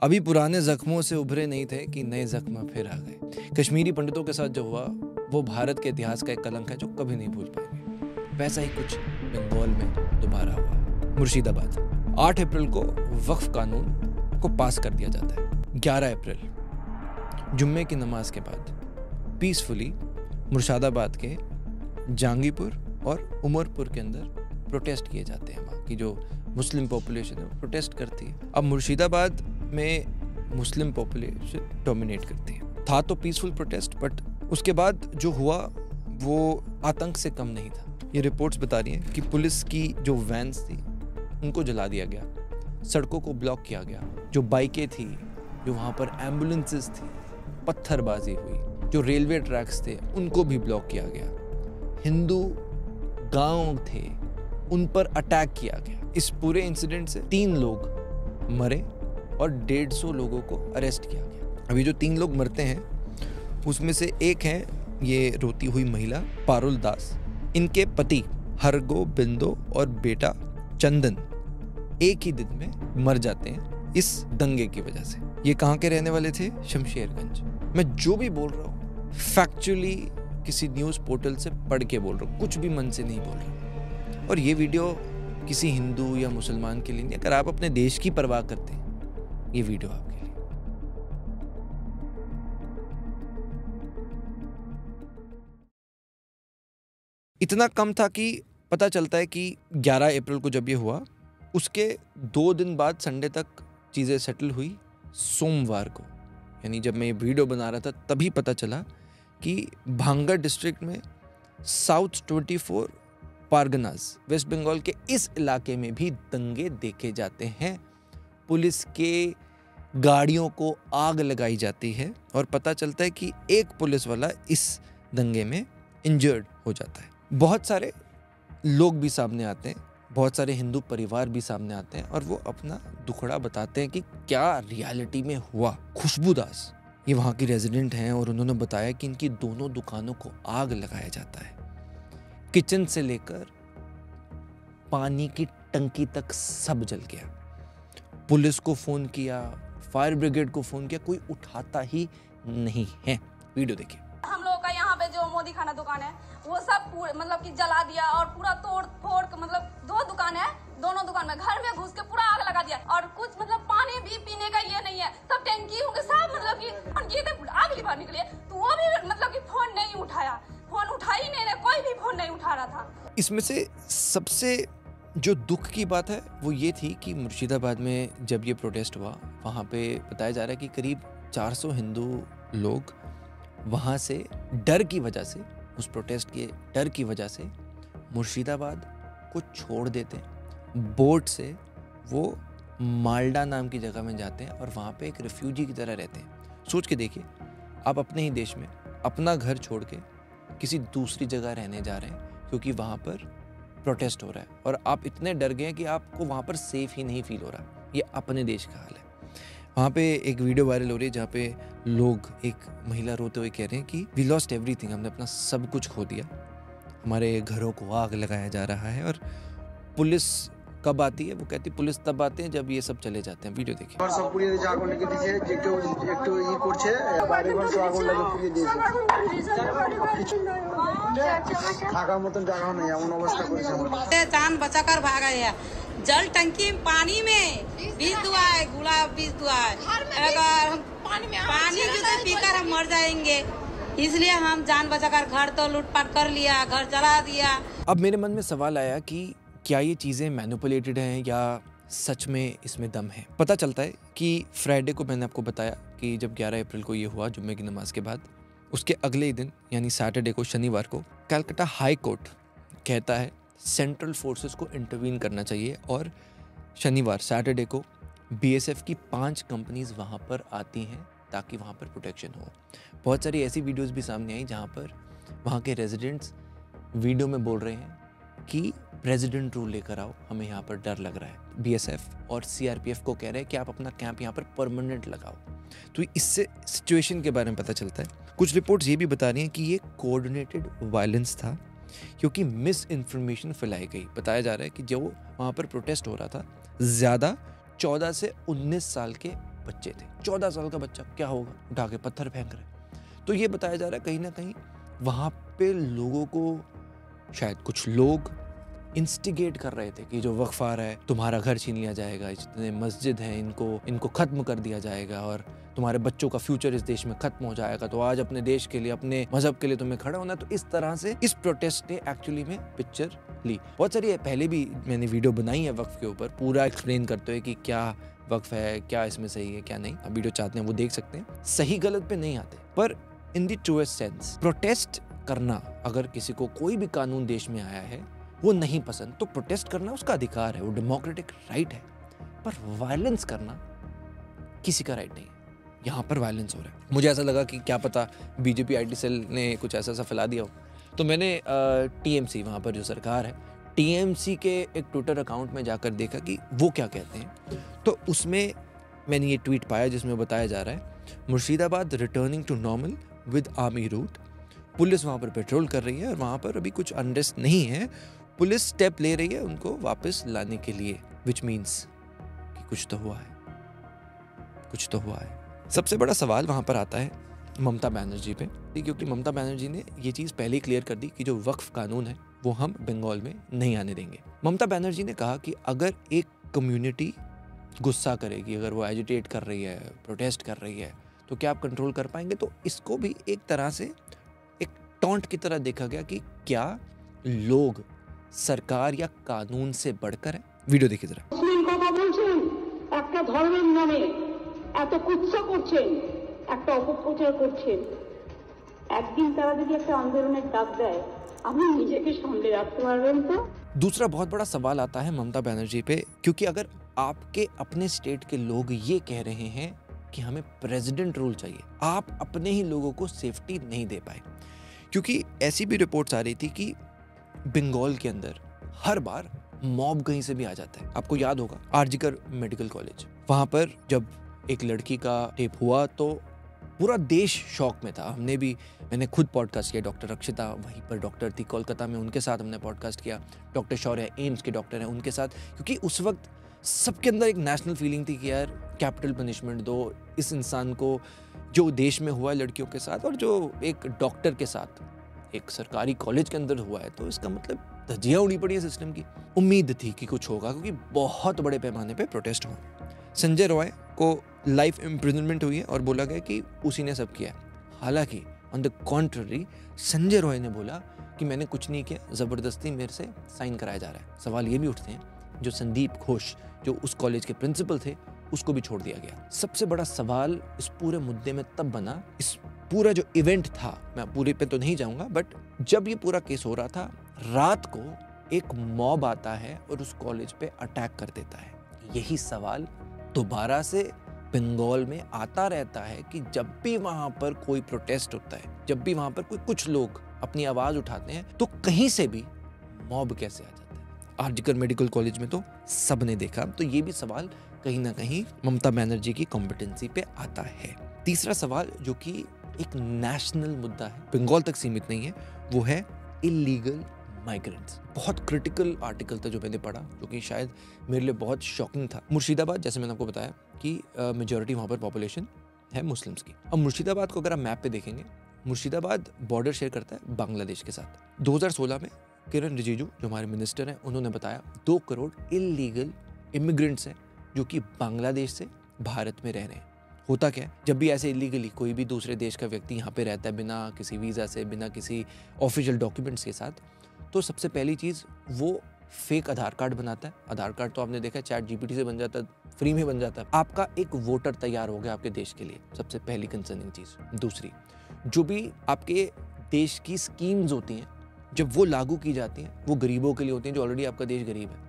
अभी पुराने जख्मों से उभरे नहीं थे कि नए जख्म फिर आ गए। कश्मीरी पंडितों के साथ जो हुआ वो भारत के इतिहास का एक कलंक है जो कभी नहीं भूल पाएंगे। वैसा ही कुछ बंगाल में दोबारा हुआ। मुर्शिदाबाद 8 अप्रैल को वक्फ कानून को पास कर दिया जाता है। 11 अप्रैल जुम्मे की नमाज के बाद पीसफुली मुर्शिदाबाद के जहांगीरपुर और उमरपुर के अंदर प्रोटेस्ट किए जाते हैं। वहाँ की जो मुस्लिम पॉपुलेशन है वो प्रोटेस्ट करती है। अब मुर्शिदाबाद में मुस्लिम पॉपुलेशन डोमिनेट करती है। था तो पीसफुल प्रोटेस्ट, बट उसके बाद जो हुआ वो आतंक से कम नहीं था। ये रिपोर्ट्स बता रही हैं कि पुलिस की जो वैन्स थी उनको जला दिया गया, सड़कों को ब्लॉक किया गया, जो बाइकें थी, जो वहाँ पर एम्बुलेंसेस थी, पत्थरबाजी हुई, जो रेलवे ट्रैक्स थे उनको भी ब्लॉक किया गया, हिंदू गांव थे उन पर अटैक किया गया। इस पूरे इंसिडेंट से 3 लोग मरे और 150 लोगों को अरेस्ट किया गया। अभी जो 3 लोग मरते हैं उसमें से एक है ये रोती हुई महिला पारुल दास। इनके पति हरगो बिंदो और बेटा चंदन एक ही दिन में मर जाते हैं इस दंगे की वजह से। ये कहाँ के रहने वाले थे? शमशेरगंज। मैं जो भी बोल रहा हूँ फैक्चुअली किसी न्यूज़ पोर्टल से पढ़ के बोल रहा हूँ, कुछ भी मन से नहीं बोल रहा। और ये वीडियो किसी हिंदू या मुसलमान के लिए नहीं, अगर आप अपने देश की परवाह करते हैं ये वीडियो आपके लिए। इतना कम था कि पता चलता है कि 11 अप्रैल को जब ये हुआ उसके 2 दिन बाद संडे तक चीज़ें सेटल हुई। सोमवार को यानी जब मैं ये वीडियो बना रहा था तभी पता चला कि भांगड़ डिस्ट्रिक्ट में साउथ 24 पारगनास वेस्ट बंगाल के इस इलाके में भी दंगे देखे जाते हैं। पुलिस के गाड़ियों को आग लगाई जाती है और पता चलता है कि एक पुलिस वाला इस दंगे में इंजर्ड हो जाता है। बहुत सारे लोग भी सामने आते हैं, बहुत सारे हिंदू परिवार भी सामने आते हैं और वो अपना दुखड़ा बताते हैं कि क्या रियलिटी में हुआ। खुशबू दास ये वहाँ की रेजिडेंट हैं और उन्होंने बताया कि इनकी दोनों दुकानों को आग लगाया जाता है। किचन से लेकर पानी की टंकी तक सब जल गया। पुलिस को फोन किया, फायर ब्रिगेड को फोन किया, कोई उठाता ही नहीं है। वीडियो देखिए। हम लोगों का यहाँ पे जो मोदी खाना दुकान है वो सब मतलब कि जला दिया और पूरा तोड़ फोड़ मतलब 2 दुकान है, दोनों दुकान में घर में घुस के पूरा आग लगा दिया। और कुछ मतलब पानी भी पीने का ये नहीं है, सब टैंकी होंगे सब मतलब कि आग ही बाहर निकली है। तो वो भी मतलब कि फोन नहीं उठाया, फोन उठा ही नहीं, कोई भी फोन नहीं उठा रहा था। इसमें से सबसे जो दुख की बात है वो ये थी कि मुर्शिदाबाद में जब ये प्रोटेस्ट हुआ वहाँ पे बताया जा रहा है कि करीब 400 हिंदू लोग वहाँ से डर की वजह से, उस प्रोटेस्ट के डर की वजह से मुर्शिदाबाद को छोड़ देते हैं। बोट से वो माल्डा नाम की जगह में जाते हैं और वहाँ पे एक रिफ्यूजी की तरह रहते हैं। सोच के देखिए, आप अपने ही देश में अपना घर छोड़ के किसी दूसरी जगह रहने जा रहे हैं क्योंकि वहाँ पर प्रोटेस्ट हो रहा है और आप इतने डर गए हैं कि आपको वहाँ पर सेफ ही नहीं फील हो रहा। ये अपने देश का हाल है। वहाँ पे एक वीडियो वायरल हो रही है जहाँ पे लोग, एक महिला रोते हुए कह रहे हैं कि वी लॉस्ट एवरीथिंग, हमने अपना सब कुछ खो दिया, हमारे घरों को आग लगाया जा रहा है। और पुलिस कब आती है? वो कहती पुलिस तब आते हैं जब ये सब चले जाते हैं। वीडियो देखिए। जान बचाकर भागा है। जल टंकी पानी में बीज दुआ है, गुलाब बीज दुआ है। अगर हम पानी जो पीकर हम मर जाएंगे, इसलिए हम जान बचाकर घर तो लूटपाट कर लिया, घर जला दिया। अब मेरे मन में सवाल आया कि क्या ये चीज़ें मैनिपुलेटेड हैं या सच में इसमें दम है। पता चलता है कि फ्राइडे को मैंने आपको बताया कि जब 11 अप्रैल को ये हुआ जुम्मे की नमाज के बाद, उसके अगले ही दिन यानी सैटरडे को, शनिवार को, कलकत्ता हाई कोर्ट कहता है सेंट्रल फोर्सेस को इंटरवीन करना चाहिए और शनिवार सैटरडे को बीएसएफ की 5 कंपनीज वहाँ पर आती हैं ताकि वहाँ पर प्रोटेक्शन हो। बहुत सारी ऐसी वीडियोस भी सामने आई जहाँ पर वहाँ के रेजिडेंट्स वीडियो में बोल रहे हैं कि प्रेसिडेंट रूल लेकर आओ, हमें यहाँ पर डर लग रहा है। बीएसएफ और सीआरपीएफ को कह रहे हैं कि आप अपना कैंप यहाँ पर परमानेंट लगाओ। तो इससे सिचुएशन के बारे में पता चलता है। कुछ रिपोर्ट्स ये भी बता रही हैं कि ये कोऑर्डिनेटेड वायलेंस था क्योंकि मिस इन्फॉर्मेशन फैलाई गई। बताया जा रहा है कि जो वहाँ पर प्रोटेस्ट हो रहा था ज़्यादा 14 से 19 साल के बच्चे थे। 14 साल का बच्चा क्या होगा, उठा के पत्थर फेंक रहा है। तो ये बताया जा रहा है कहीं ना कहीं वहाँ पे लोगों को, शायद कुछ लोग इंस्टिगेट कर रहे थे कि जो वक्फ आ रहा है तुम्हारा घर छीन लिया जाएगा, जितने मस्जिद हैं इनको ख़त्म कर दिया जाएगा और तुम्हारे बच्चों का फ्यूचर इस देश में ख़त्म हो जाएगा, तो आज अपने देश के लिए, अपने मजहब के लिए तुम्हें खड़ा होना। तो इस तरह से इस प्रोटेस्ट ने एक्चुअली में पिक्चर ली। बहुत सारी पहले भी मैंने वीडियो बनाई है वक्फ के ऊपर, पूरा एक्सप्लेन करते हुए कि क्या वक्फ है, क्या इसमें सही है क्या नहीं। आप वीडियो चाहते हैं वो देख सकते हैं। सही गलत पे नहीं आते, पर in the truest sense protest करना, अगर किसी को कोई भी कानून देश में आया है वो नहीं पसंद तो प्रोटेस्ट करना उसका अधिकार है, वो डेमोक्रेटिक राइट है। पर वायलेंस करना किसी का राइट नहीं है। यहाँ पर वायलेंस हो रहा है। मुझे ऐसा लगा कि क्या पता बीजेपी IT सेल ने कुछ ऐसा फैला दिया हो, तो मैंने TMC, वहाँ पर जो सरकार है, TMC के एक ट्विटर अकाउंट में जाकर देखा कि वो क्या कहते हैं। तो उसमें मैंने ये ट्वीट पाया जिसमें बताया जा रहा है Murshidabad returning to normal with army route. Police वहाँ पर पेट्रोल कर रही है और वहाँ पर अभी कुछ अनरेस्ट नहीं है। पुलिस स्टेप ले रही है उनको वापस लाने के लिए, विच मीन्स कि कुछ तो हुआ है। सबसे बड़ा सवाल वहाँ पर आता है ममता बनर्जी पे, क्योंकि ममता बनर्जी ने ये चीज़ पहले ही क्लियर कर दी कि जो वक्फ कानून है वो हम बंगाल में नहीं आने देंगे। ममता बनर्जी ने कहा कि अगर एक कम्युनिटी गुस्सा करेगी, अगर वो एजिटेट कर रही है, प्रोटेस्ट कर रही है, तो क्या आप कंट्रोल कर पाएंगे? तो इसको भी एक तरह से एक टॉन्ट की तरह देखा गया कि क्या लोग सरकार या कानून से बढ़कर है। वीडियो देखिए जरा। মুসলিম কথা বলছেন, একটা ধর্মের নামে এত কুৎসা করছেন, একটা অপপ্রচার করছেন। একদিন তারা যদি একটা আন্দোলনের ডাক দেয়, আপনি নিজেকে সামলে রাখতে পারবেন তো? दूसरा बहुत बड़ा सवाल आता है ममता बनर्जी पे, क्योंकि अगर आपके अपने स्टेट के लोग ये कह रहे हैं कि हमें प्रेसिडेंट रूल चाहिए, आप अपने ही लोगों को सेफ्टी नहीं दे पाए। क्योंकि ऐसी भी रिपोर्ट्स आ रही थी कि बंगाल के अंदर हर बार मॉब कहीं से भी आ जाता है। आपको याद होगा आरजीकर मेडिकल कॉलेज, वहाँ पर जब एक लड़की का रेप हुआ तो पूरा देश शॉक में था। मैंने खुद पॉडकास्ट किया, डॉक्टर रक्षिता वहीं पर डॉक्टर थी कोलकाता में, उनके साथ हमने पॉडकास्ट किया। डॉक्टर शौर्य एम्स के डॉक्टर हैं, उनके साथ, क्योंकि उस वक्त सबके अंदर एक नेशनल फीलिंग थी कि यार कैपिटल पनिशमेंट दो इस इंसान को, जो देश में हुआ है लड़कियों के साथ और जो एक डॉक्टर के साथ एक सरकारी कॉलेज के अंदर हुआ है, तो इसका मतलब धज्जियाँ उड़ी पड़ी है सिस्टम की। उम्मीद थी कि कुछ होगा, क्योंकि बहुत बड़े पैमाने पे प्रोटेस्ट हुआ। संजय रॉय को लाइफ इम्प्रिजनमेंट हुई है और बोला गया कि उसी ने सब किया है। हालांकि on the contrary Sanjay Roy ने बोला कि मैंने कुछ नहीं किया, ज़बरदस्ती मेरे से साइन कराया जा रहा है। सवाल ये भी उठते हैं, जो संदीप घोष जो उस कॉलेज के प्रिंसिपल थे उसको भी छोड़ दिया गया। सबसे बड़ा सवाल इस पूरे मुद्दे में तब बना, इस पूरा जो इवेंट था, मैं पूरे पे तो नहीं जाऊंगा, बट जब ये पूरा केस हो रहा था, रात को एक मॉब आता है और उस कॉलेज पे अटैक कर देता है। यही सवाल दोबारा से बंगाल में आता रहता है कि जब भी वहां पर कोई प्रोटेस्ट होता है, जब भी वहां पर कुछ लोग अपनी आवाज उठाते हैं, तो कहीं से भी मॉब कैसे आ जाता है। आरजीकर मेडिकल कॉलेज में तो सबने देखा। तो ये भी सवाल कहीं ना कहीं ममता बनर्जी की कॉम्पिटेंसी पे आता है। तीसरा सवाल जो कि एक नेशनल मुद्दा है, बंगाल तक सीमित नहीं है, वो है इलीगल माइग्रेंट्स। बहुत क्रिटिकल आर्टिकल था जो मैंने पढ़ा, जो कि शायद मेरे लिए बहुत शॉकिंग था। मुर्शिदाबाद, जैसे मैंने आपको बताया कि मेजॉरिटी वहाँ पर पॉपुलेशन है मुस्लिम्स की। अब मुर्शिदाबाद को अगर आप मैप पे देखेंगे, मुर्शिदाबाद बॉर्डर शेयर करता है बांग्लादेश के साथ। 2016 में किरण रिजिजू जो हमारे मिनिस्टर हैं, उन्होंने बताया 2 करोड़ इलीगल इमिग्रेंट्स हैं जो कि बांग्लादेश से भारत में रह रहे हैं। होता क्या है, जब भी ऐसे इलीगली कोई भी दूसरे देश का व्यक्ति यहाँ पे रहता है बिना किसी वीज़ा से, बिना किसी ऑफिशियल डॉक्यूमेंट्स के साथ, तो सबसे पहली चीज़ वो फेक आधार कार्ड बनाता है। आधार कार्ड तो आपने देखा चैट जीपीटी से बन जाता है, फ्री में बन जाता है। आपका एक वोटर तैयार हो गया आपके देश के लिए, सबसे पहली कंसर्निंग चीज़। दूसरी, जो भी आपके देश की स्कीम्स होती हैं, जब वो लागू की जाती हैं, वो गरीबों के लिए होती हैं जो ऑलरेडी आपका देश गरीब है।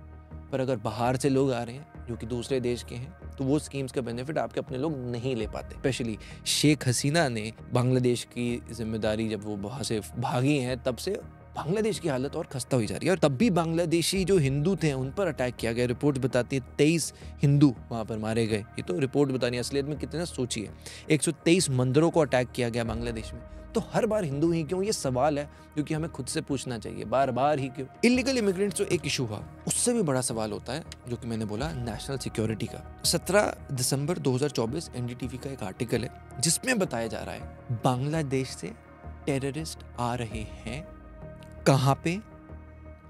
पर अगर बाहर से लोग आ रहे हैं जो कि दूसरे देश के हैं, तो वो स्कीम्स का बेनिफिट आपके अपने लोग नहीं ले पाते। स्पेशली शेख हसीना ने बांग्लादेश की जिम्मेदारी, जब वो वहाँ से भागी हैं, तब से बांग्लादेश की हालत और खस्ता हुई जा रही है। और तब भी बांग्लादेशी जो हिंदू थे उन पर अटैक किया गया। रिपोर्ट बताती है 23 हिंदू वहाँ पर मारे गए। ये तो रिपोर्ट बतानी है, असलियत में कितने सोचिए 123 मंदिरों को अटैक किया गया बांग्लादेश में। तो हर बार हिंदू ही क्यों, ये सवाल है जो कि हमें खुद से पूछना चाहिए, बार बार ही क्यों। इलीगल इमिग्रेंट्स जो एक इशू हुआ, उस उससे भी बड़ा सवाल होता है जो कि मैंने बोला नेशनल सिक्योरिटी का। 17 दिसंबर 2024 एनडीटीवी का एक आर्टिकल है जिसमें बताया जा रहा है बांग्लादेश से टेररिस्ट आ रहे हैं कहाँ पे,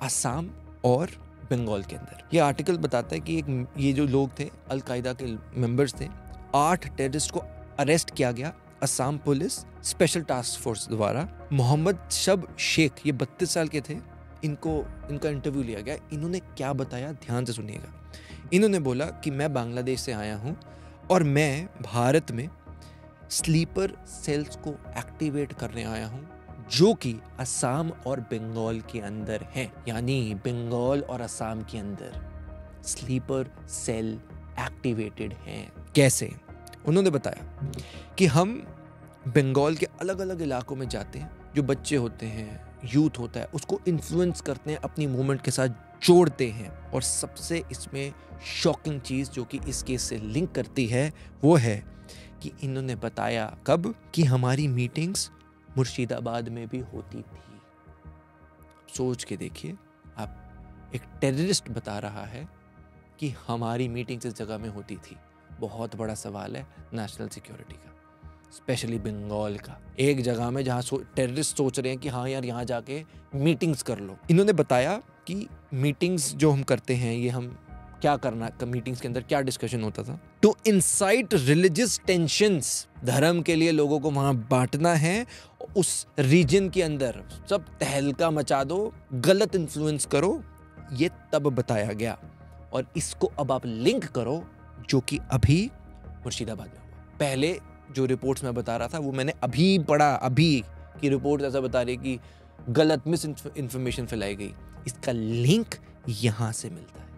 असम और बंगाल के अंदर। ये आर्टिकल बताता है कि ये जो लोग थे अल-कायदा के मेंबर्स थे, 8 टेररिस्ट को अरेस्ट किया गया Assam police special task force द्वारा। मोहम्मद शब शेख ये 32 साल के थे, इनका इंटरव्यू लिया गया। इन्होंने क्या बताया ध्यान से सुनिएगा। इन्होंने बोला कि मैं बांग्लादेश से आया हूँ और मैं भारत में स्लीपर सेल्स को एक्टिवेट करने आया हूँ जो कि असम और बंगाल के अंदर हैं, यानी बंगाल और असम के अंदर स्लीपर सेल एक्टिवेटेड हैं। कैसे? उन्होंने बताया कि हम बंगाल के अलग अलग इलाकों में जाते हैं, जो बच्चे होते हैं, यूथ होता है, उसको इन्फ्लुएंस करते हैं, अपनी मूवमेंट के साथ जोड़ते हैं। और सबसे इसमें शॉकिंग चीज़ जो कि इस केस से लिंक करती है वो है कि इन्होंने बताया कब कि हमारी मीटिंग्स मुर्शिदाबाद में भी होती थी। सोच के देखिए, आप एक टेररिस्ट बता रहा है कि हमारी मीटिंग्स इस जगह में होती थी। बहुत बड़ा सवाल है नेशनल सिक्योरिटी का, स्पेशली बंगाल का। एक जगह में जहाँ टेररिस्ट सोच रहे हैं कि हाँ यार यहाँ जाके मीटिंग्स कर लो। इन्होंने बताया कि मीटिंग्स जो हम करते हैं, ये हम क्या करना, मीटिंग्स के अंदर क्या डिस्कशन होता था, टू इंसाइट रिलीजियस टेंशंस, धर्म के लिए लोगों को वहाँ बांटना है, उस रीजन के अंदर सब तहलका मचा दो, गलत इन्फ्लुएंस करो, ये तब बताया गया। और इसको अब आप लिंक करो जो कि अभी मुर्शिदाबाद में हुआ। पहले जो रिपोर्ट्स मैं बता रहा था वो मैंने अभी पढ़ा, अभी की रिपोर्ट ऐसा बता रही है कि गलत मिस इन्फॉर्मेशन फैलाई गई। इसका लिंक यहाँ से मिलता है।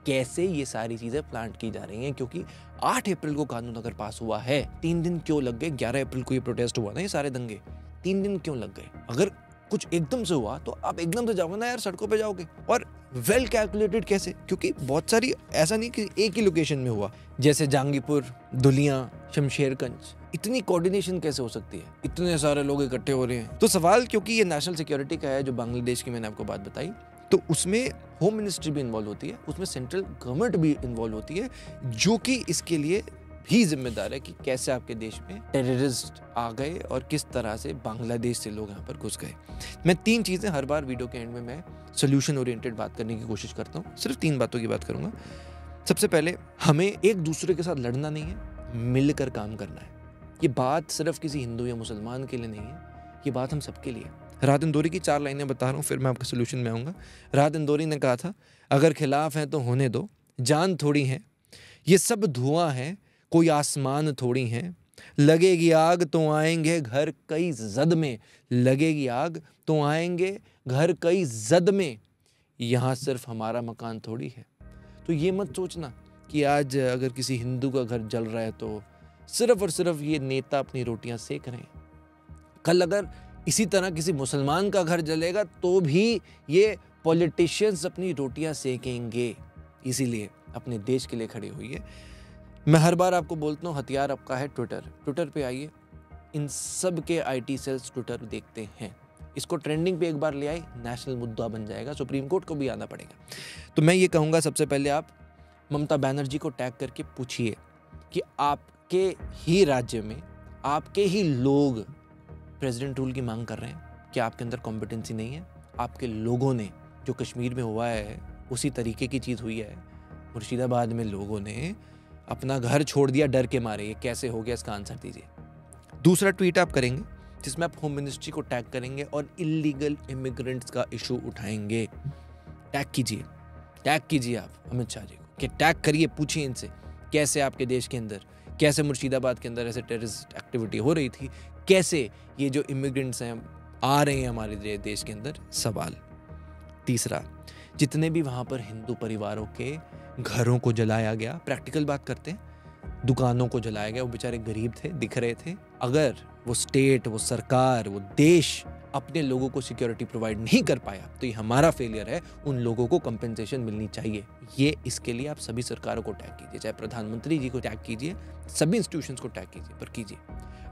कैसे ये सारी चीज़ें प्लांट की जा रही हैं, क्योंकि 8 अप्रैल को कानून अगर पास हुआ है, 3 दिन क्यों लग गए? 11 अप्रैल को ये प्रोटेस्ट हुआ ना, ये सारे दंगे, 3 दिन क्यों लग गए? अगर कुछ एकदम से हुआ तो आप एकदम से जाओगे ना यार, सड़कों पे जाओगे। और वेल कैलकुलेटेड कैसे? क्योंकि बहुत सारी, ऐसा नहीं कि एक ही लोकेशन में हुआ, जैसे जहांगीरपुर, दुलिया, शमशेरगंज, इतनी कोऑर्डिनेशन कैसे हो सकती है? इतने सारे लोग इकट्ठे हो रहे हैं। तो सवाल, क्योंकि ये नेशनल सिक्योरिटी का है, जो बांग्लादेश की मैंने आपको बात बताई, तो उसमें होम मिनिस्ट्री भी इन्वॉल्व होती है, उसमें सेंट्रल गवर्नमेंट भी इन्वॉल्व होती है, जो कि इसके लिए भी जिम्मेदार है कि कैसे आपके देश में टेररिस्ट आ गए और किस तरह से बांग्लादेश से लोग यहाँ पर घुस गए। मैं 3 चीज़ें हर बार वीडियो के एंड में मैं सोल्यूशन ओरिएंटेड बात करने की कोशिश करता हूँ। सिर्फ 3 बातों की बात करूँगा। सबसे पहले, हमें एक दूसरे के साथ लड़ना नहीं है, मिलकर काम करना है। ये बात सिर्फ किसी हिंदू या मुसलमान के लिए नहीं है, ये बात हम सबके लिए। राहत इंदौरी की 4 लाइनें बता रहा हूँ, फिर मैं आपके सोल्यूशन में आऊँगा। राहत इंदौरी ने कहा था, अगर खिलाफ हैं तो होने दो, जान थोड़ी है, ये सब धुआं है, कोई आसमान थोड़ी है, लगेगी आग तो आएंगे घर कई जद में, लगेगी आग तो आएंगे घर कई जद में, यहाँ सिर्फ हमारा मकान थोड़ी है। तो ये मत सोचना कि आज अगर किसी हिंदू का घर जल रहा है तो सिर्फ और सिर्फ ये नेता अपनी रोटियां सेक रहे हैं। कल अगर इसी तरह किसी मुसलमान का घर जलेगा तो भी ये पॉलिटिशियंस अपनी रोटियां सेकेंगे। इसीलिए अपने देश के लिए खड़े हुई। मैं हर बार आपको बोलता हूँ, हथियार आपका है ट्विटर पे आइए, इन सब के IT सेल्स ट्विटर देखते हैं। इसको ट्रेंडिंग पे एक बार ले आए, नेशनल मुद्दा बन जाएगा, सुप्रीम कोर्ट को भी आना पड़ेगा। तो मैं ये कहूँगा, सबसे पहले आप ममता बनर्जी को टैग करके पूछिए कि आपके ही राज्य में आपके ही लोग प्रेसिडेंट रूल की मांग कर रहे हैं, क्या आपके अंदर कॉम्पिटेंसी नहीं है? आपके लोगों ने, जो कश्मीर में हुआ है उसी तरीके की चीज़ हुई है। मुर्शिदाबाद में लोगों ने अपना घर छोड़ दिया डर के मारे। ये कैसे हो गया, इसका आंसर दीजिए। दूसरा ट्वीट आप करेंगे जिसमें आप होम मिनिस्ट्री को टैग करेंगे और इलीगल इमिग्रेंट्स का इशू उठाएंगे। टैग कीजिए आप अमित शाह जी को, कि टैग करिए, पूछिए इनसे कैसे आपके देश के अंदर, कैसे मुर्शिदाबाद के अंदर ऐसे टेररिस्ट एक्टिविटी हो रही थी, कैसे ये जो इमिग्रेंट्स हैं आ रहे हैं हमारे देश के अंदर। सवाल तीसरा, जितने भी वहाँ पर हिंदू परिवारों के घरों को जलाया गया, प्रैक्टिकल बात करते हैं, दुकानों को जलाया गया, वो बेचारे गरीब थे, दिख रहे थे। अगर वो स्टेट, वो सरकार, वो देश अपने लोगों को सिक्योरिटी प्रोवाइड नहीं कर पाया तो ये हमारा फेलियर है। उन लोगों को कंपेंसेशन मिलनी चाहिए। ये इसके लिए आप सभी सरकारों को टैग कीजिए, चाहे प्रधानमंत्री जी को टैग कीजिए, सभी इंस्टीट्यूशंस को टैग कीजिए, पर कीजिए।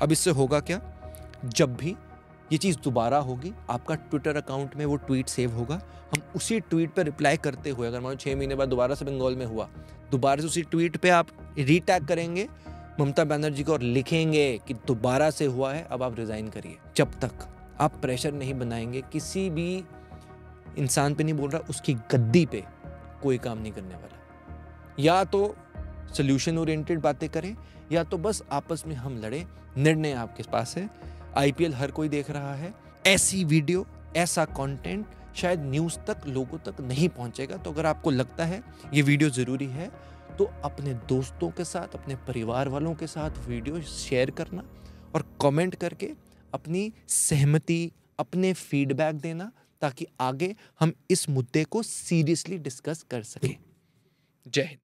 अब इससे होगा क्या? जब भी ये चीज़ दोबारा होगी, आपका ट्विटर अकाउंट में वो ट्वीट सेव होगा, हम उसी ट्वीट पर रिप्लाई करते हुए, अगर मान लो 6 महीने बाद दोबारा से बंगाल में हुआ, दोबारा से उसी ट्वीट पे आप रीटैग करेंगे ममता बनर्जी को और लिखेंगे कि दोबारा से हुआ है, अब आप रिज़ाइन करिए। जब तक आप प्रेशर नहीं बनाएंगे, किसी भी इंसान पे नहीं बोल रहा, उसकी गद्दी पे कोई काम नहीं करने वाला। या तो सोल्यूशन ओरिएंटेड बातें करें, या तो बस आपस में हम लड़ें। निर्णय आपके पास है। IPL हर कोई देख रहा है। ऐसी वीडियो, ऐसा कंटेंट शायद न्यूज़ तक, लोगों तक नहीं पहुंचेगा। तो अगर आपको लगता है ये वीडियो ज़रूरी है, तो अपने दोस्तों के साथ, अपने परिवार वालों के साथ वीडियो शेयर करना और कमेंट करके अपनी सहमति, अपने फीडबैक देना, ताकि आगे हम इस मुद्दे को सीरियसली डिस्कस कर सकें। जय हिंद।